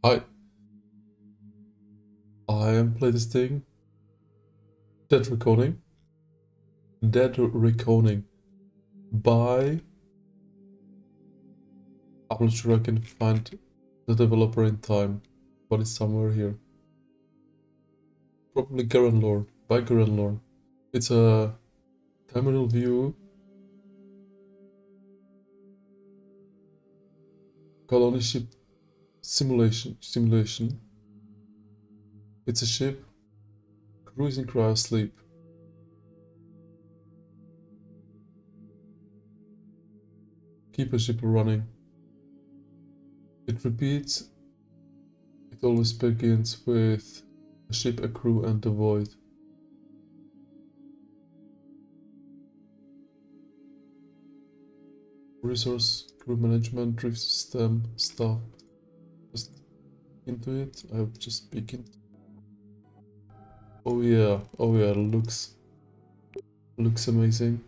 Hi, I am playtesting Dead Reckoning. Dead Reckoning by... I'm not sure I can find the developer in time, but it's somewhere here. Probably GaranLorn, by GaranLorn. It's a terminal view colony ship simulation. It's a ship cruising cryo sleep. Keep a ship running. It repeats. It always begins with a ship, a crew, and a void. Resource, crew management, drift system, stuff. Just into it. I'll just peek into. Oh yeah, looks amazing.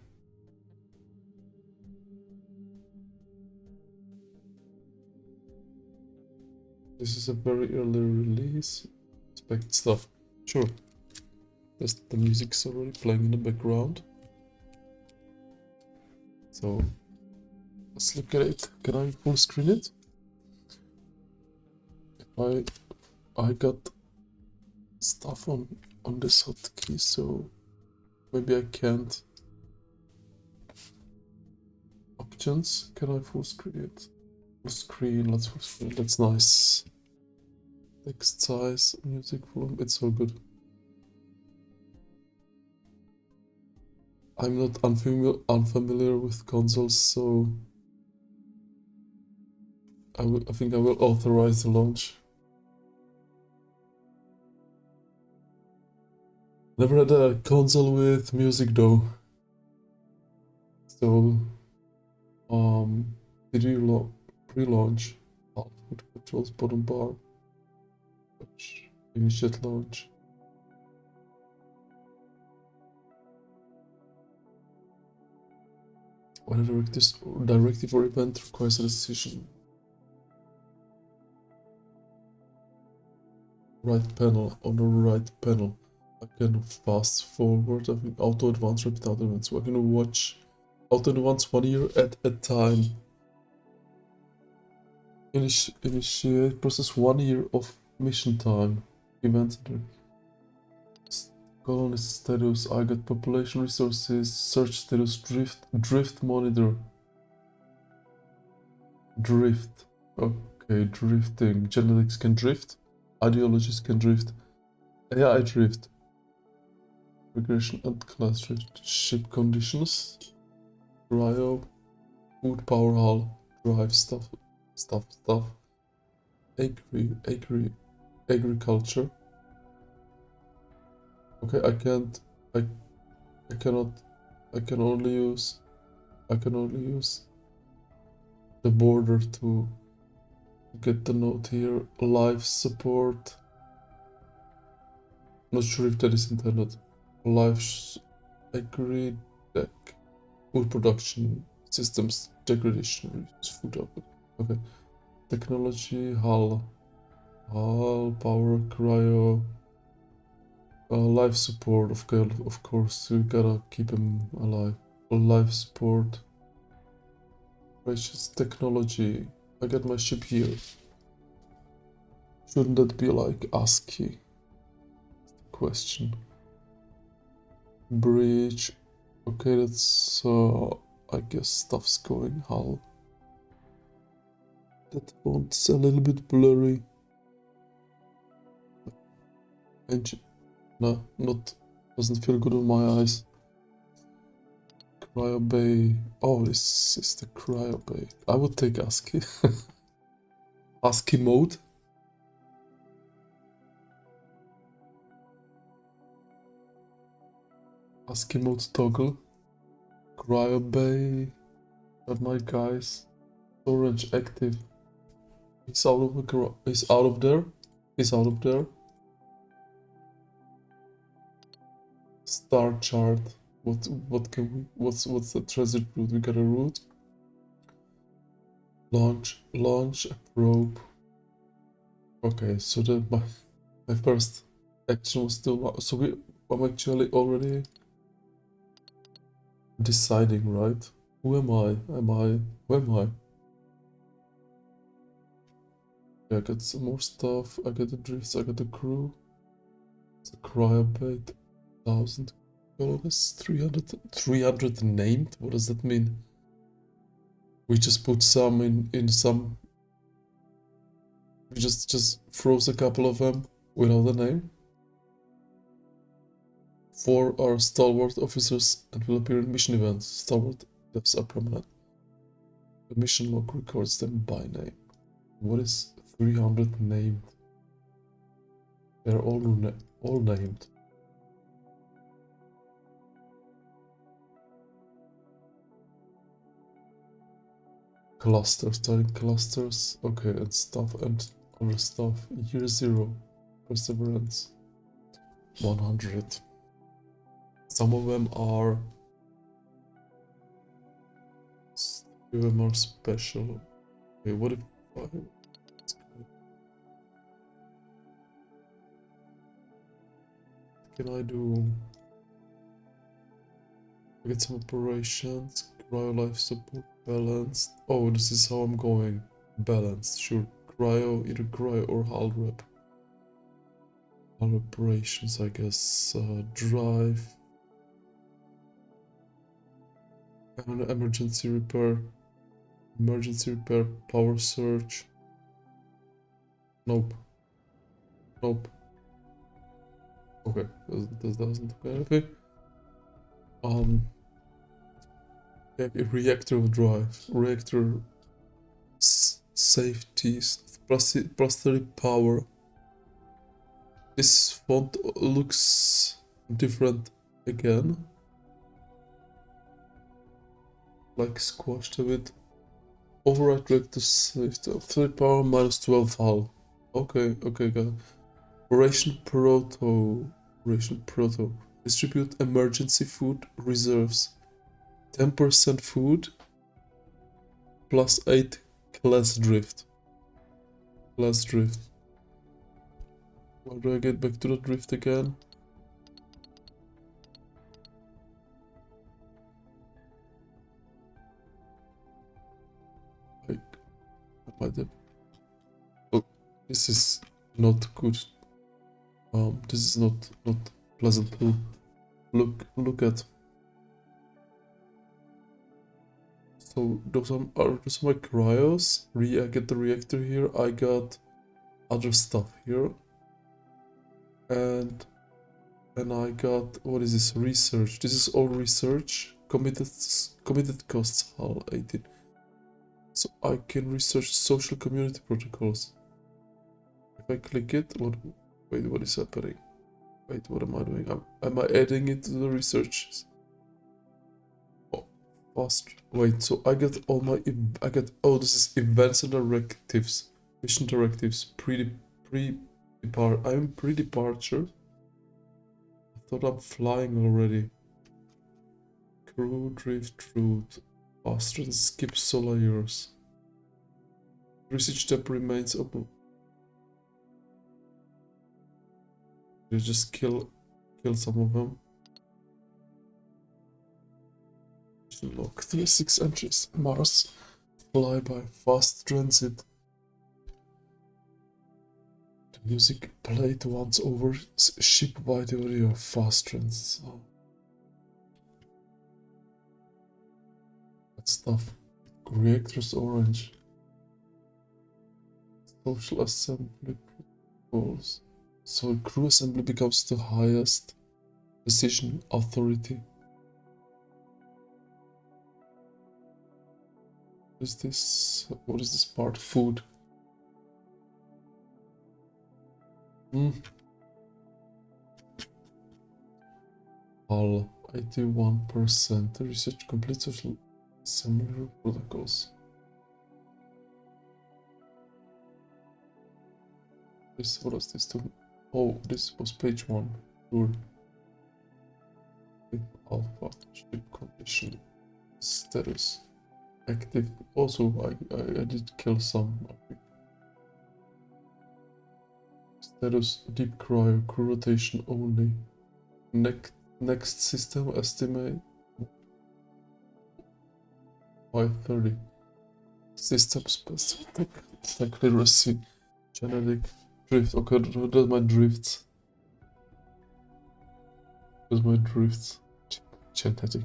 This is a very early release. Expect stuff. Sure. The music's already playing in the background. So let's look at it. Can I full screen it? If I got stuff on this hotkey, so maybe I can't. Options. Can I full screen it? Full screen. Let's full screen. That's nice. Text size, music volume. It's so good. I'm not unfamiliar with consoles, so I think I will authorize the launch. Never had a console with music though. So, did you pre-launch? Output controls bottom bar. Initiate launch. When a directive or event requires a decision. Right panel, on the right panel. I can fast forward, I think auto advance, repeat auto advance. So I can watch auto advance 1 year at a time. Initiate process 1 year of mission time. Event colony status, I got population resources, search status, drift monitor. Drift. Okay, drifting. Genetics can drift. Ideologies can drift. AI drift. Regression and class drift. Ship conditions. Cryo. Food power hull. Drive stuff. Agriculture. Okay, I can only use the border to get the note here. Life support. Not sure if that is intended. Life agri deck. Food production systems degradation. Food output. Okay. Technology hull power cryo. Life support, of course, we gotta keep him alive. Life support. Precious technology. I got my ship here. Shouldn't that be like ASCII? Question. Bridge. Okay, that's I guess stuff's going hull. That font's a little bit blurry. Engine. No, doesn't feel good on my eyes. Cryo bay. Oh, this is the cryo bay. I would take ASCII. ASCII mode. ASCII mode toggle. Cryo bay. Got my guys. Storage active. He's out of there. He's out of there. Star chart. What's the transit route? We got a route. Launch a probe. Okay, so my first action was still not, so I'm actually already deciding, right? Who am I? Who am I? Yeah, I got some more stuff. I got the drifts, I got the crew. It's a cryo bait. 1,000 colonists, 300 named? What does that mean? We just put some in some. We just froze a couple of them without a name. 4 are stalwart officers and will appear in mission events. Stalwart deaths are permanent. The mission log records them by name. What is 300 named? They're all named. Clusters, starting clusters. Okay, and stuff and other stuff. Year 0. Perseverance. 100. Some of them are special. Okay, what if can I do? I get some operations, cryo life support, balanced. Oh, this is how I'm going. Balanced, sure. Cryo, either cryo or hull rep. Hull operations, I guess. Drive. And emergency repair. Emergency repair, power surge. Nope. Nope. Okay, this doesn't do anything. Yeah, reactor drive, reactor safeties, plus 30 power. This font looks different again. Like squashed a bit. Override reactor safety of 30 power minus 12 hull. Okay, okay, got it. Operation Proto. Operation Proto. Distribute emergency food reserves. 10% food plus 8 class drift. Class drift. Why do I get back to the drift again? Like, am I the... Oh, this is not good. This is not pleasant to look at. So those are my cryos. I get the reactor here. I got other stuff here, and I got, what is this, research. This is all research. Committed costs hull 18. So I can research social community protocols. If I click it, wait, what is happening? Wait, what am I doing? Am I adding it to the research? Oh, fast. Wait, so I get all my, oh, this is events and directives. Mission directives, I'm pre-departure. I thought I'm flying already. Crew drift route. Faster than skip solar years. Research tab remains open. You just kill some of them. Log 36 entries. Mars. Flyby. Fast transit. The music played once over. Ship wide audio. Fast transit. Oh. That stuff. Reactors orange. Social assembly protocols. So crew assembly becomes the highest decision authority. What is this part? Food. Hull 81%. Research complete social assembly protocols. What does this do? Oh, this was page 1. Sure. Alpha ship condition status active. Also, I did kill some. Status deep cryo, crew rotation only. Next system estimate 530. System specific accuracy. Genetic drift. Okay, that's my drifts. That's my drifts. Genetic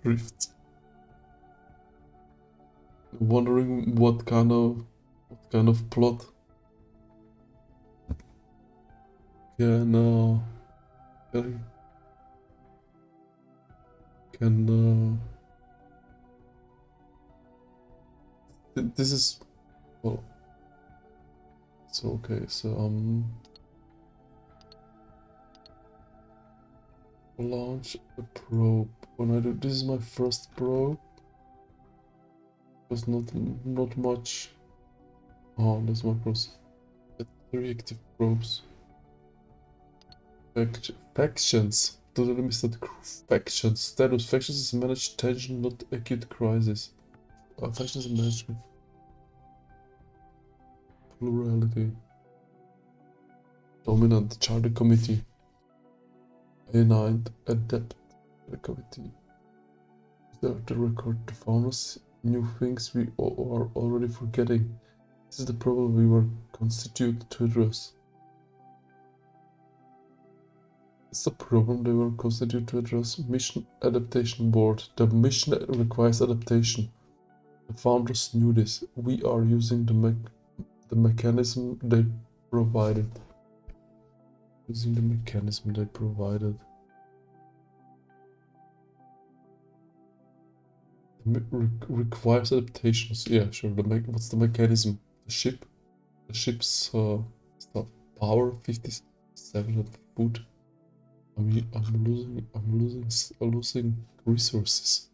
drift. Wondering what kind of plot can this is, well, so okay, so launch a probe. When I do, this is my first probe. There's not much. Oh, that's my process. 3 active probes. Factions. Totally missed that. Factions. Status. Factions is managed tension, not acute crisis. Factions is management. Plurality. Dominant. Charter committee. A9. Adept. The committee. The record to founders. New things we are already forgetting. This is the problem we were constituted to address. It's the problem they were constituted to address. Mission Adaptation Board. The mission requires adaptation. The founders knew this. We are using the mechanism they provided. Using the mechanism they provided. Requires adaptations. Yeah, sure. What's the mechanism? The ship's stuff. Power 57 food. I'm losing resources.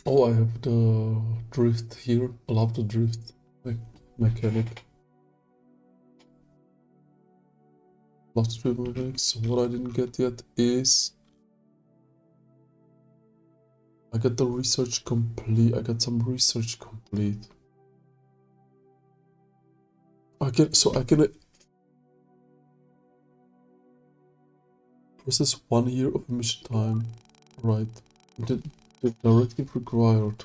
Oh, I have the drift here. I love the drift mechanic. Love the drift mechanic. So what I didn't get yet is I got the research complete. I got some research complete. I can process 1 year of mission time. Right. The directive required.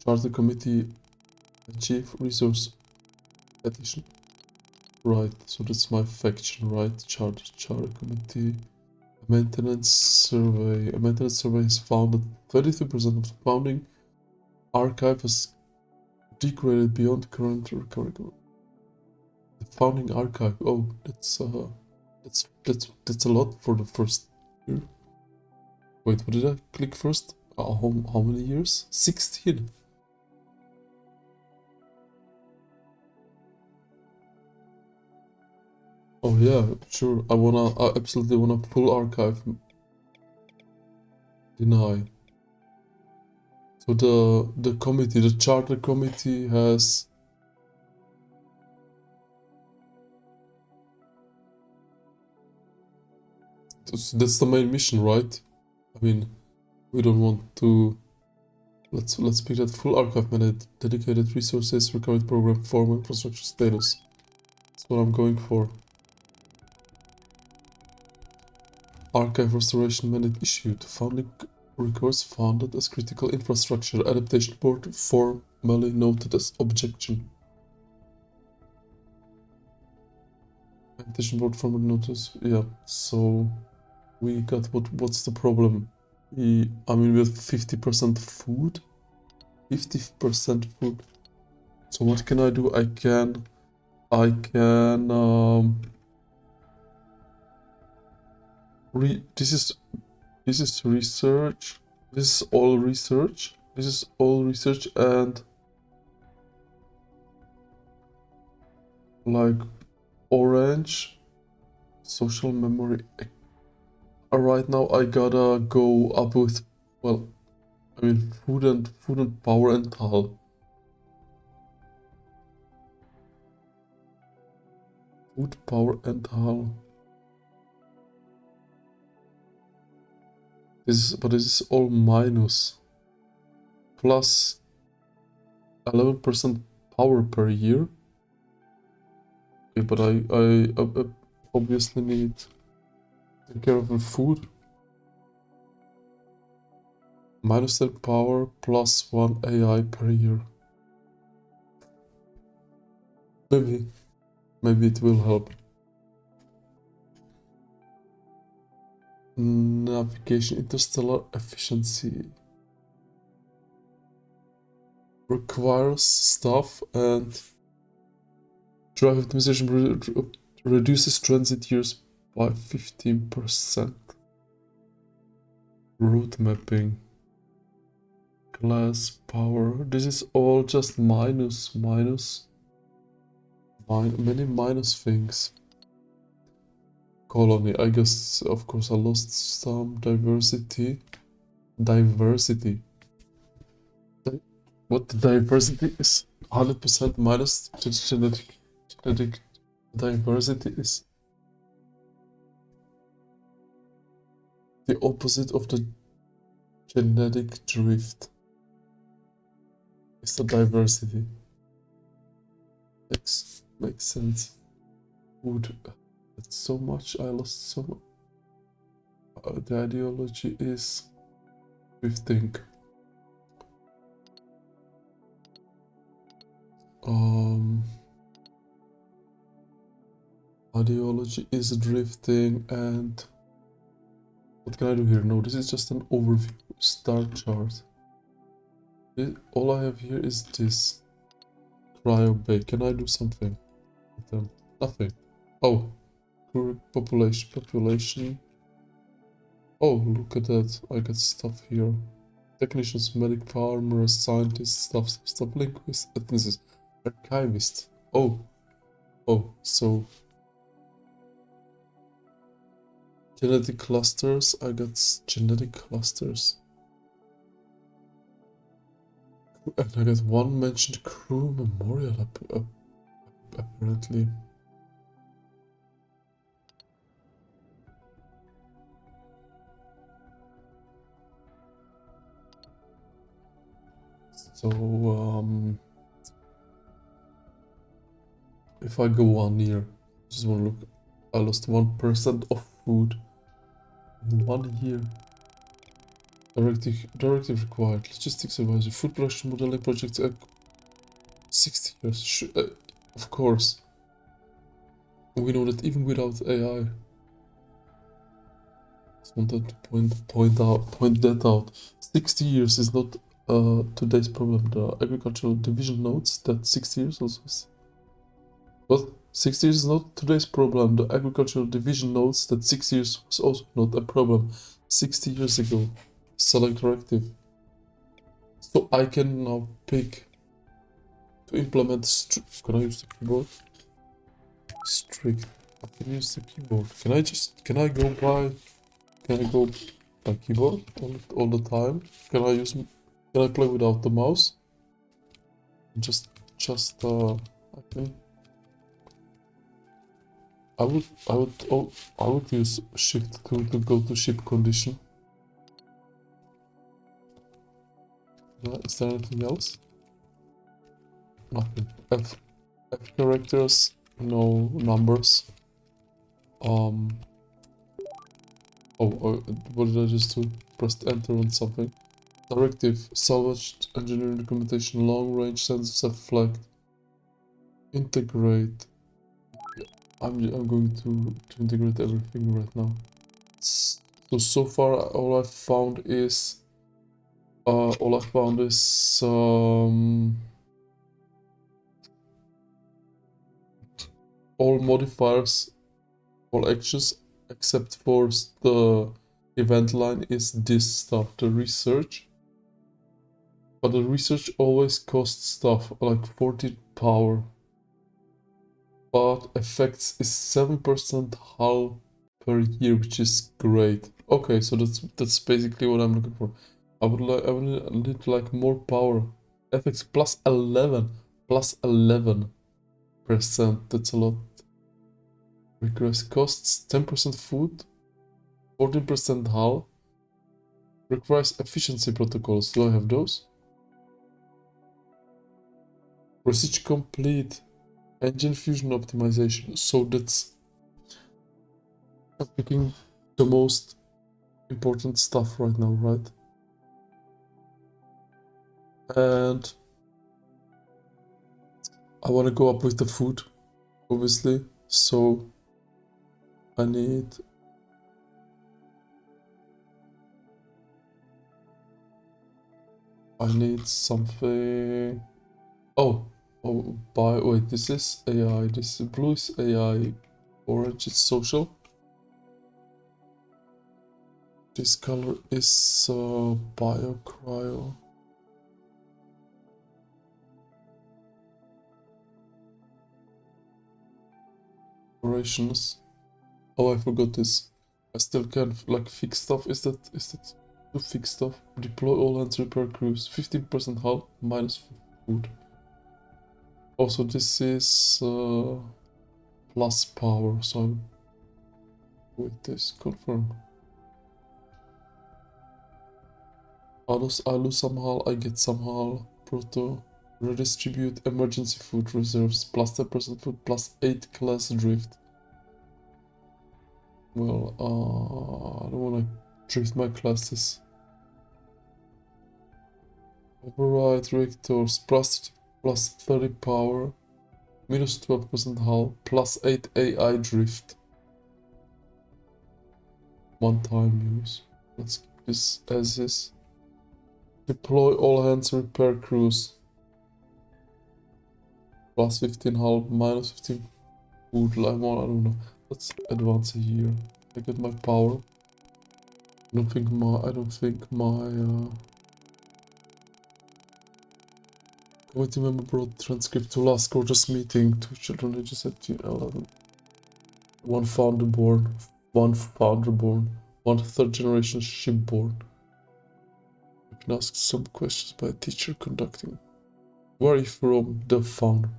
Charter committee achieve resource addition. Right, so that's my faction, right? Charter committee. A maintenance survey. A maintenance survey has found that 33% of the founding archive has degraded beyond current recovery. The founding archive. Oh, that's a lot for the first year. Wait, what did I click first? How many years? 16. Oh yeah, sure. I absolutely wanna full archive. Deny. So the committee, the charter committee has that's the main mission, right? I mean, we don't want to. Let's pick that full archive managed, dedicated resources, recovery program, form, infrastructure status. That's what I'm going for. Archive restoration mandate issued. Founding records founded as critical infrastructure. Adaptation board formally noted as objection. Adaptation board formally notice. Yeah. So we got what's the problem? We have 50% food. 50% food. So what can I do? I can this is research. This is all research. This is all research and like orange social memory. Right now I gotta go up with, well, food and power and tal. Food, power and tal. But this is all minus. Plus 11% power per year. Yeah, but I obviously need to take care of the food. Minus 10 power plus 1 AI per year. Maybe it will help. Navigation, interstellar efficiency. Requires stuff and drive optimization reduces transit years by 15%. Route mapping. Class power. This is all just many minus things. Colony. I guess, of course, I lost some diversity. What the diversity is? 100% minus genetic diversity is the opposite of the genetic drift. It's the diversity. Makes sense. Food. That's so much. I lost so much. The ideology is drifting. Ideology is drifting, and what can I do here? No, this is just an overview star chart. All I have here is this cryo bay. Can I do something with them? Nothing. Oh, population. Oh, look at that. I got stuff here. Technicians, medic, farmers, scientists, stuff, linguists, ethnicist, archivist. Oh, so genetic clusters. I got genetic clusters. And I got one mentioned crew memorial apparently. So, if I go 1 year, just want to look, I lost 1% of food in 1 year. Directive required. Logistics advisor. Food production modeling project. 60 years. Of course. We know that even without AI. Just wanted to point that out. 60 years is not today's problem. The agricultural division notes that 60 years also is. But 6 years is not today's problem. The agricultural division notes that 6 years was also not a problem 60 years ago. Select directive. So I can now pick to implement can I use the keyboard? Strict. I can use the keyboard. Can I go by keyboard all the time? Can I play without the mouse? I can. I would use shift to go to ship condition. Is there anything else? Nothing. F characters, no numbers. What did I just do? Pressed enter on something. Directive, salvaged engineering documentation, long range sensors have flagged. Integrate. I'm going to integrate everything right now. So far all I found is all modifiers, all actions except for the event line is this stuff, the research. But the research always costs stuff like 40 power. But effects is 7% hull per year, which is great. Okay, so that's basically what I'm looking for. I would need like more power. Effects plus 11. Plus 11%. That's a lot. Regress costs 10% food, 14% hull. Requires efficiency protocols. Do I have those? Research complete. Engine fusion optimization. So that's I'm picking the most important stuff right now, right? And I want to go up with the food, obviously. So I need something. Oh, wait, this is AI. This is blue is AI. Orange is social. This color is bio cryo. Operations. Oh, I forgot this. I still can like fix stuff. Is that to fix stuff? Deploy all hands repair crews. 15% hull minus food. Also, this is plus power. So I'm with this confirm. I lose some hull. I get some hull. Proto. Redistribute emergency food reserves. Plus 10% food. Plus 8 class drift. Well, I don't want to drift my classes. Override reactors plus 30 power, minus 12% hull, plus 8 AI drift. One time use. Let's keep this as is. Deploy all hands repair crews. Plus 15 hull, minus 15 food. I don't know. Let's advance a year. I get my power. I don't think my committee member brought transcript to last quarter's meeting. 2 children ages 11. One founder born. One third generation shipborn. You can ask some questions by a teacher conducting. Where are you from? The founder.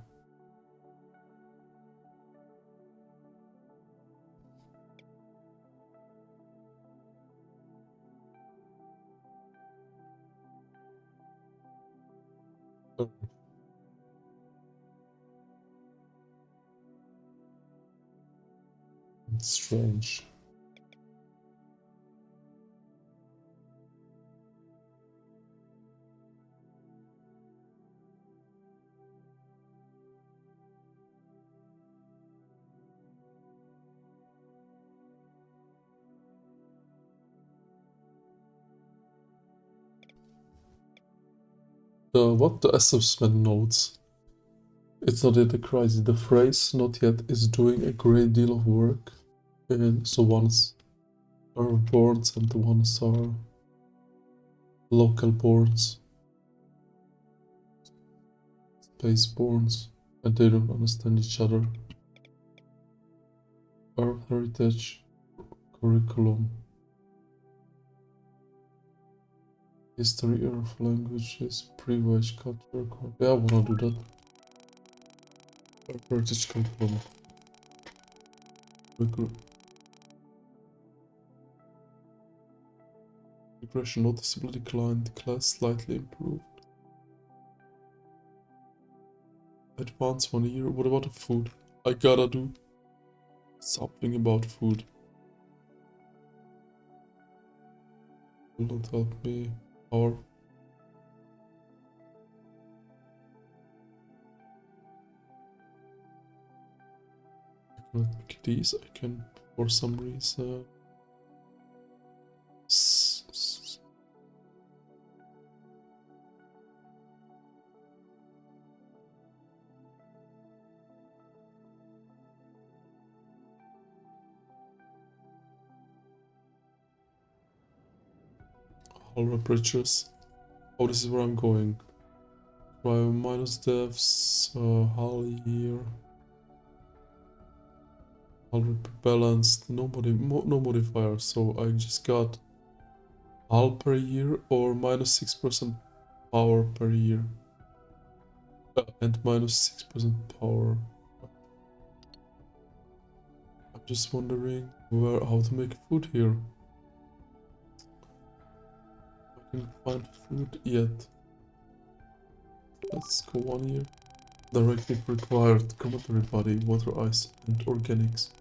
It's strange. What the assessment notes? It's not yet a crisis. The phrase "not yet" is doing a great deal of work. And so ones are boards and the ones are local boards. Space boards. And they don't understand each other. Earth heritage curriculum. History of languages, privilege, culture. Yeah, I wanna do that. Heritage curriculum. Regression noticeably declined. Class slightly improved. Advance 1 year. What about the food? I gotta do something about food. Will not help me. Or I cannot pick these. I can, for some reason. All temperatures. Oh, this is where I'm going. Cryo minus deaths. Hull year. Hull balanced. No modifier. So I just got hull per year or minus 6% power per year. And minus 6% power. I'm just wondering how to make food here. I can't find food yet. Let's go 1 year. Directive required. Commentary body, water, ice, and organics.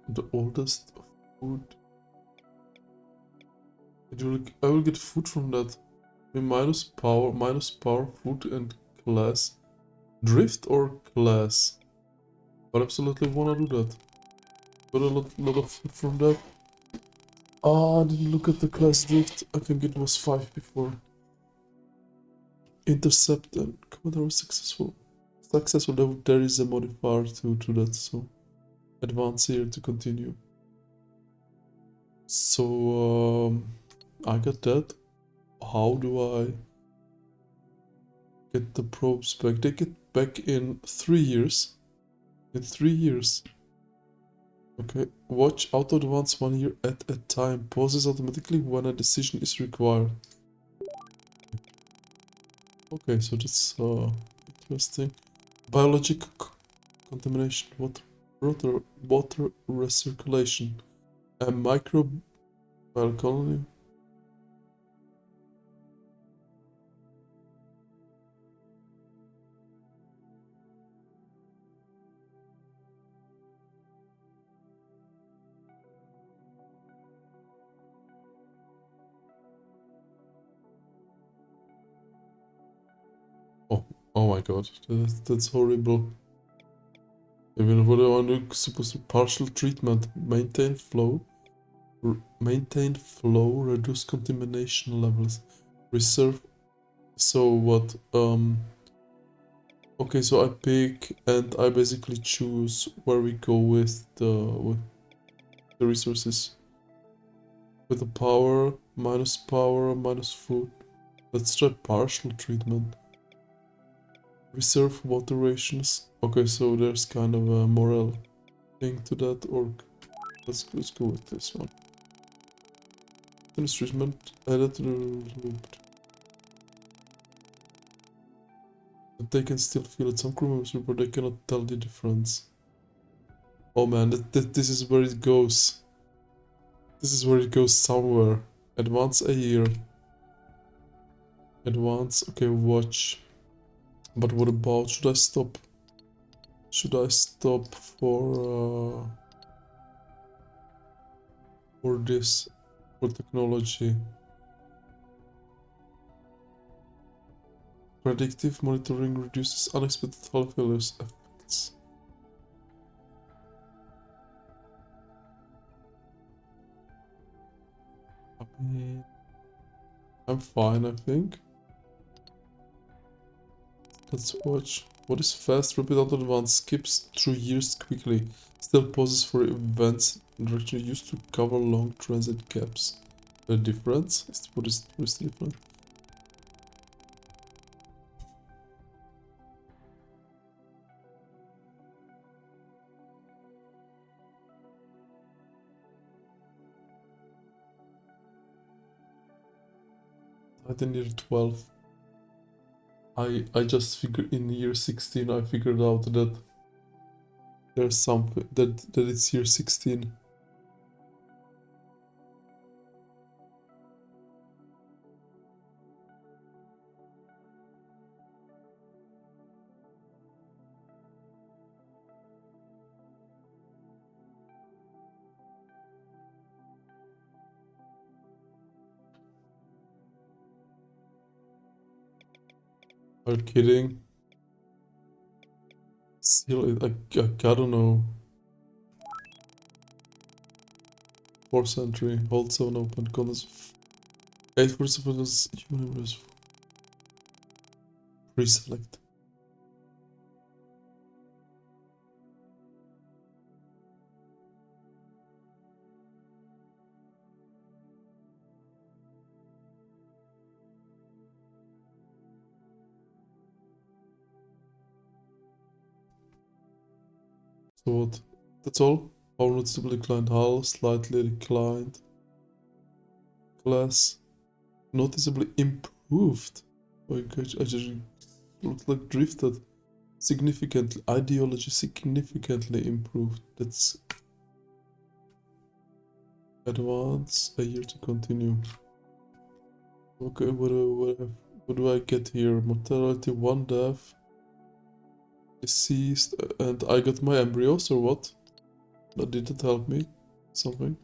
The oldest food. I will get food from that. Minus power, food, and class. Drift or class? I absolutely wanna do that. Got a lot of food from that. Ah, I didn't look at the class drift. I think it was 5 before. Intercept and commander was successful. Successful, there is a modifier to that, so advance here to continue. So, I got that. How do I get the probes back? They get back in 3 years. In 3 years. Okay. Watch auto advance 1 year at a time. Pauses automatically when a decision is required. Okay, so that's interesting. Biological contamination, water recirculation, a microbial colony. Oh my god, that's horrible. Even what I want to supposed to partial treatment, maintain flow, reduce contamination levels, reserve. So what? Okay, so I pick and I basically choose where we go with the resources. With the power, minus food. Let's try partial treatment. Reserve water rations. Okay, so there's kind of a moral thing to that, or let's go with this one. Finish treatment added to the loop. But they can still feel it. Some crew members report they cannot tell the difference. Oh man, this is where it goes. This is where it goes somewhere. Advance a year. Advance, okay, watch. But what about, should I stop? Should I stop for this, for technology? Predictive monitoring reduces unexpected hull failures effects. I'm fine, I think. Let's watch. What is fast? Rapid auto advance skips through years quickly. Still pauses for events direction used to cover long transit gaps. The difference? What is the difference? I think year 12. I just figured in year 16 I figured out that there's something that it's year 16. Are you kidding? Still, I don't know. 4th century, hold 7 open, condoms. 8 first of all is universe. Pre-select. So what? That's all? Power noticeably declined, hull slightly declined. Glass noticeably improved. Oh gosh, I just looked like drifted. Significantly, ideology significantly improved. That's advance, a year to continue. Okay, what do I get here? Mortality, 1 death, deceased, and I got my embryos or what? That didn't help me. Something.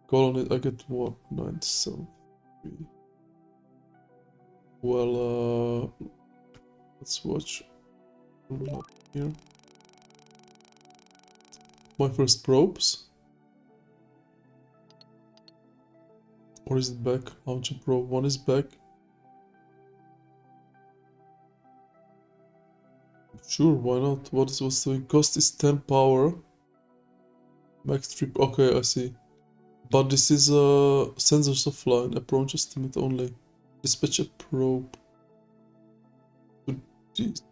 Call on it, I get 1973. Well, let's watch here. My first probes. Or is it back? Launcher probe 1 is back. Sure, why not? What is what's doing? Cost is 10 power. Max trip. Okay, I see. But this is sensors offline. Approach estimate only. Dispatch a probe.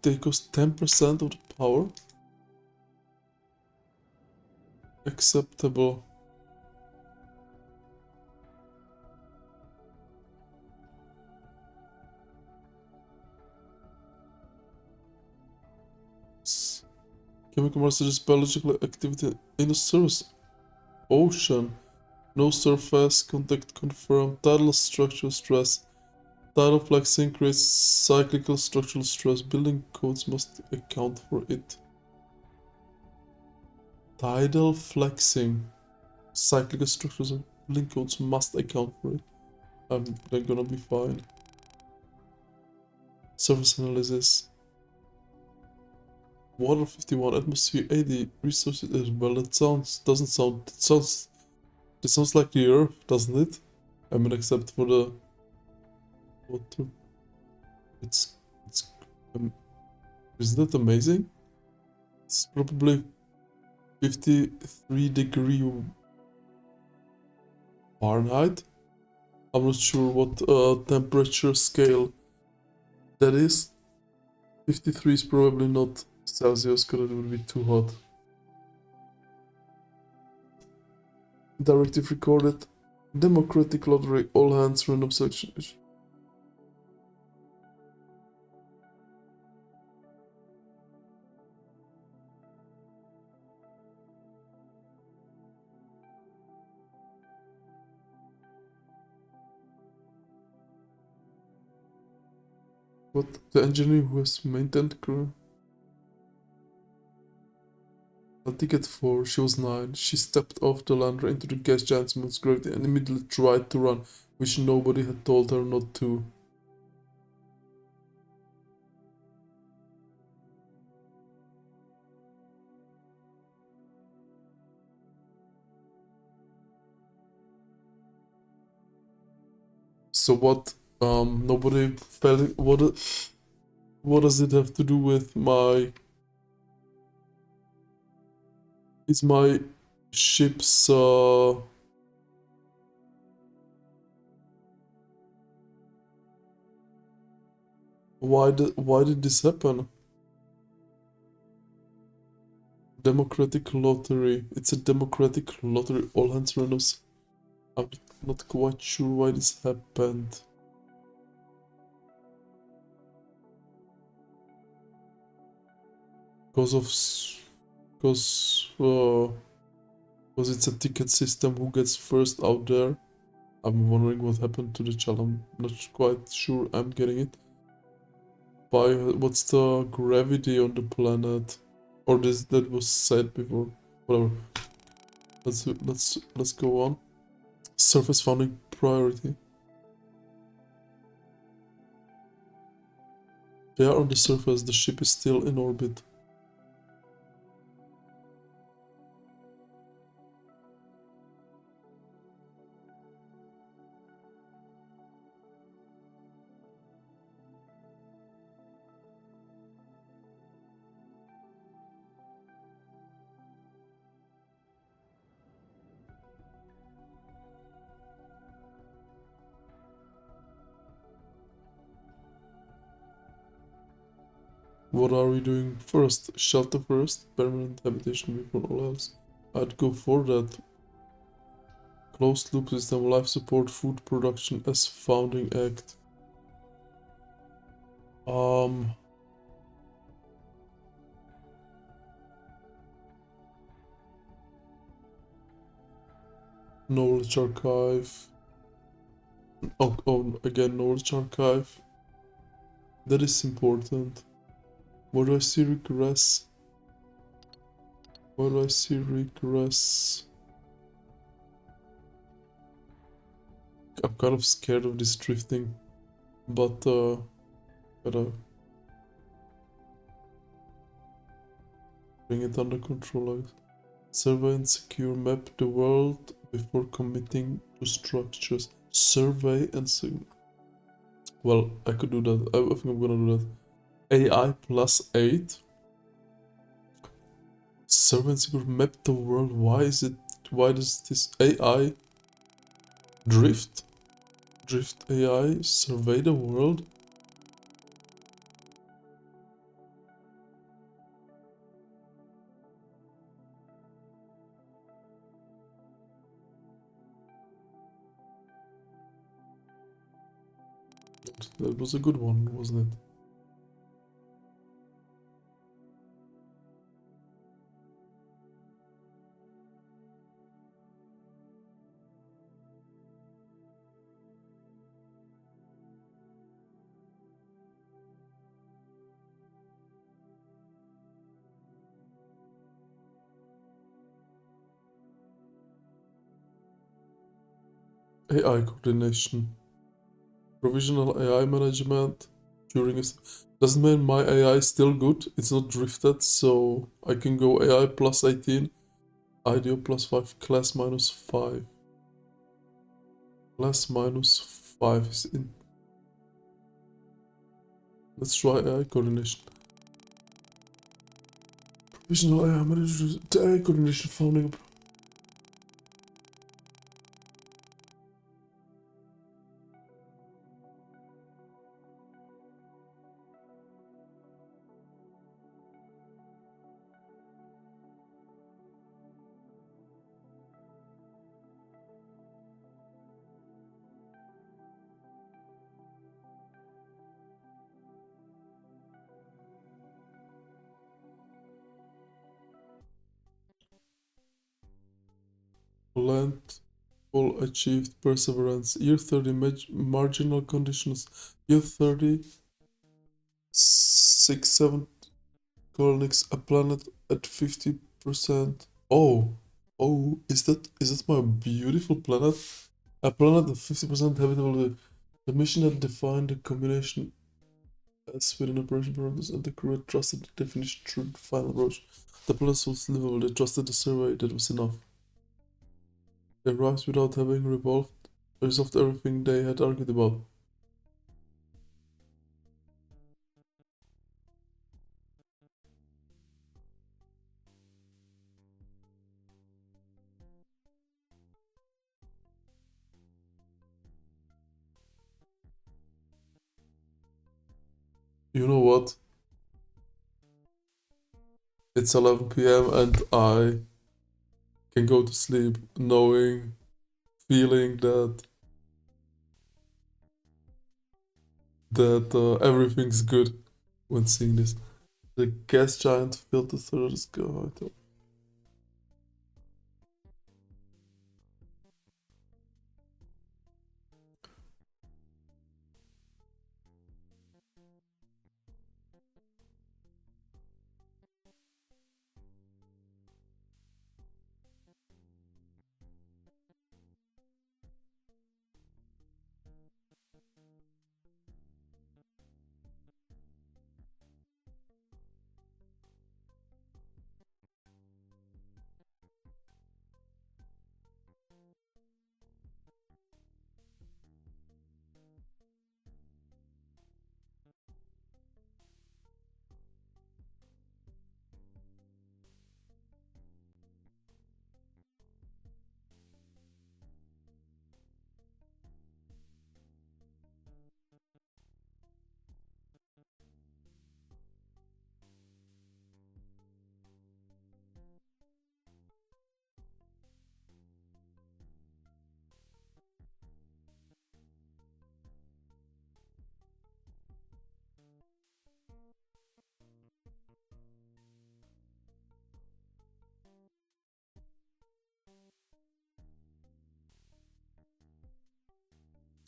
They cost 10% of the power. Acceptable. Chemical messages biological activity in the surface ocean. No surface contact confirmed. Tidal structural stress. Tidal flexing creates cyclical structural stress. Building codes must account for it. Tidal flexing. Cyclical structures and building codes must account for it. They're gonna be fine. Surface analysis. Water 51, atmosphere 80, resources. Well, it sounds like the Earth, doesn't it? I mean, except for the water. It's, um, isn't it amazing? It's probably 53 degree Fahrenheit. I'm not sure what temperature scale that is. 53 is probably not Celsius, because it would be too hot. Directive recorded. Democratic lottery, all hands, random selection. What? The engineer who has maintained crew? A ticket 4, she was 9. She stepped off the lander into the gas giant's moon's gravity and immediately tried to run, which nobody had told her not to. So what? Nobody felt. What does it have to do with my? Is my ship's why did this happen? Democratic lottery. It's a democratic lottery. All hands randoms. I'm not quite sure why this happened. Because of because it's a ticket system. Who gets first out there? I'm wondering what happened to the child. I'm not quite sure I'm getting it. By what's the gravity on the planet? Or this that was said before. Whatever. Let's go on. Surface founding priority. They are on the surface. The ship is still in orbit. What are we doing first? Shelter first, permanent habitation before all else. I'd go for that. Closed loop system, life support, food production as founding act. Knowledge archive. Oh, again, knowledge archive. That is important. Where do I see regress? Where do I see regress? I'm kind of scared of this drifting, but gotta bring it under control. Survey and secure map the world before committing to structures. Survey and well, I could do that. I think I'm gonna do that. AI plus 8. Survey and secure map the world. Why does this AI drift? Drift AI survey the world? That was a good one, wasn't it? AI coordination. Provisional AI management during a... Doesn't mean my AI is still good. It's not drifted, so I can go AI plus 18. IDEO plus 5, class minus 5. Class minus 5 is in. Let's try AI coordination. Provisional AI management. AI coordination founding. Land all achieved perseverance. Year 30 marginal conditions. Year 30 6 7 colonics a planet at 50%. Oh, is that my beautiful planet? A planet at 50% habitable. The mission had defined the combination as within operation parameters and the crew had trusted the definition through the final approach. The planet was livable, they trusted the survey, that was enough. They arrived without having resolved everything they had argued about. You know what? It's 11 p.m. and I can go to sleep knowing, feeling that everything's good when seeing this. The gas giant filled the third sky.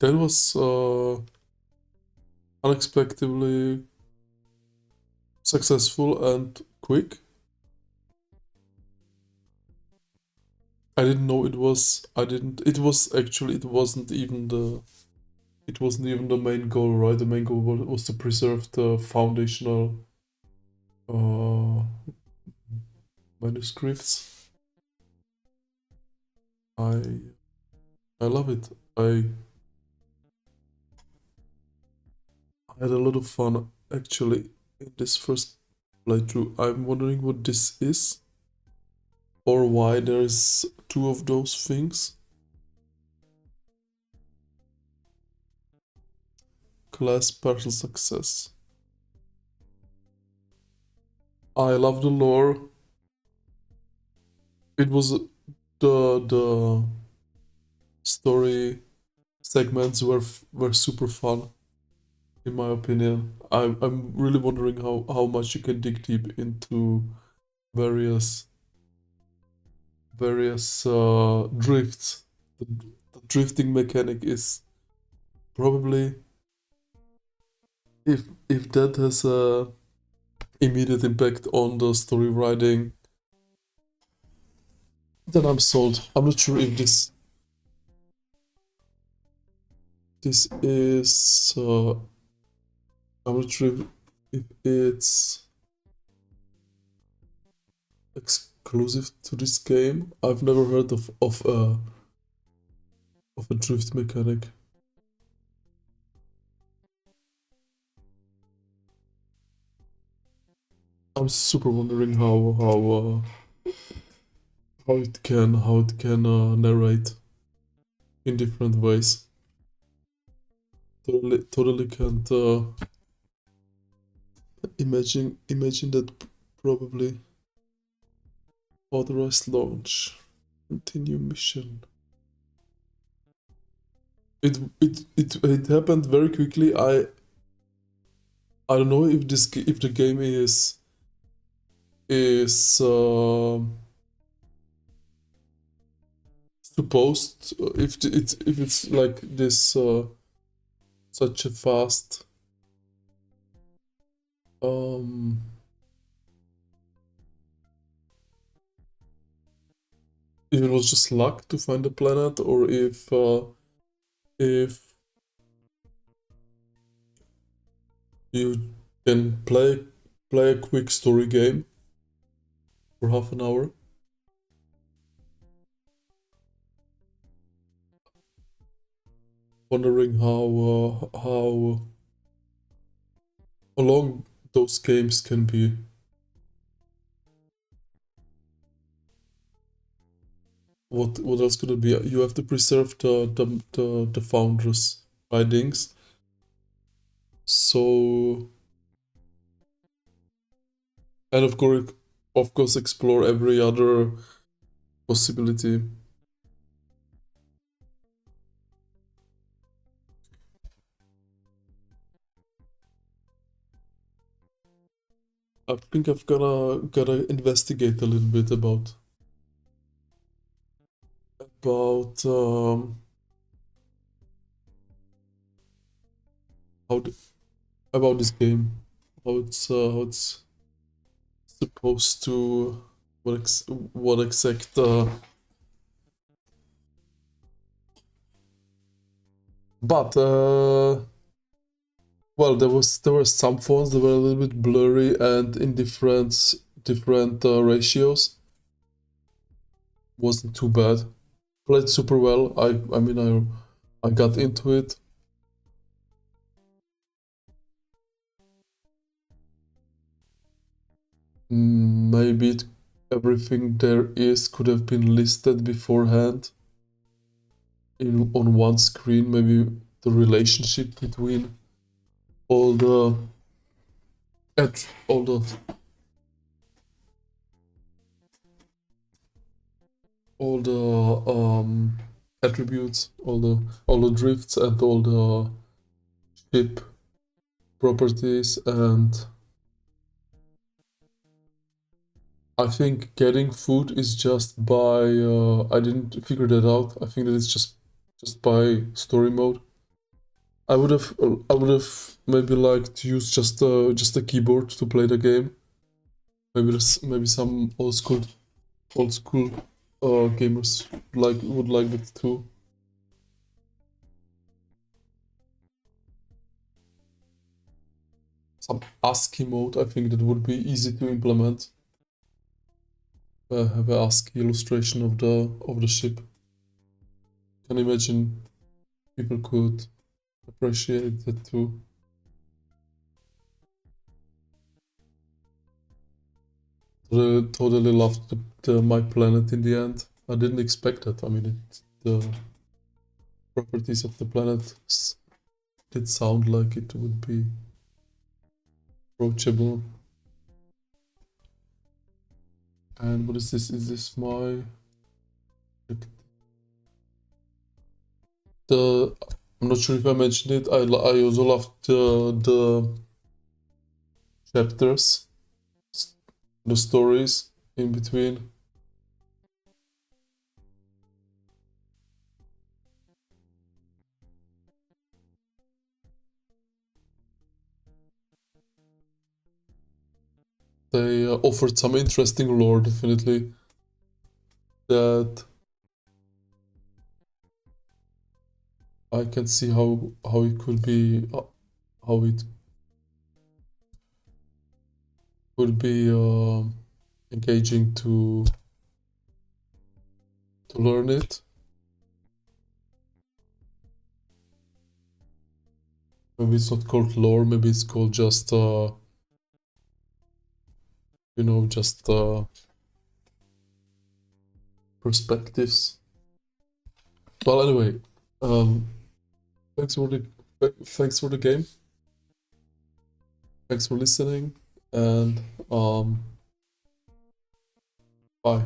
That was unexpectedly successful and quick. I didn't know it was. I didn't. It was actually. It wasn't even the. It wasn't even the main goal, right? The main goal was to preserve the foundational uh, manuscripts. I I love it. I had a lot of fun actually in this first playthrough. I'm wondering what this is or why there is two of those things. Class partial success. I love the lore. It was the story segments were super fun in my opinion. I'm really wondering how much you can dig deep into various drifts. The drifting mechanic is probably if that has a immediate impact on the story writing, then I'm sold. I'm not sure if this is I'm not sure if it's exclusive to this game. I've never heard of a drift mechanic. I'm super wondering how it can narrate in different ways. Totally can't imagine that probably authorized launch. Continue mission. It happened very quickly. I don't know if the game is supposed if it's like this such a fast um if it was just luck to find a planet or if you can play a quick story game for half an hour. Wondering how long those games can be. What else could it be? You have to preserve the founders' writings. So and of course explore every other possibility. I think I've gotta investigate a little bit about how about this game, how it's supposed to what exact but well there were some phones that were a little bit blurry and in different ratios. Wasn't too bad. Played super well. I mean I got into it. Maybe everything there is could have been listed beforehand on one screen. Maybe the relationship between all the all the all the attributes, all the drifts and all the ship properties. And I think getting food is just by I didn't figure that out. I think that it's just by story mode. I would have maybe liked to use just a keyboard to play the game. Maybe some old school gamers would like that too. Some ASCII mode, I think that would be easy to implement. Have an ASCII illustration of the ship. Can imagine people could appreciate that too. Totally loved my planet in the end. I didn't expect that. I mean, the properties of the planet did sound like it would be approachable. And what is this? Is this my... I'm not sure if I mentioned it. I also love the chapters, the stories in between. They offered some interesting lore, definitely. That I can see how it could be, how it could be engaging to learn it. Maybe it's not called lore. Maybe it's called just just perspectives. Well, anyway, thanks for the game. Thanks for listening, and bye.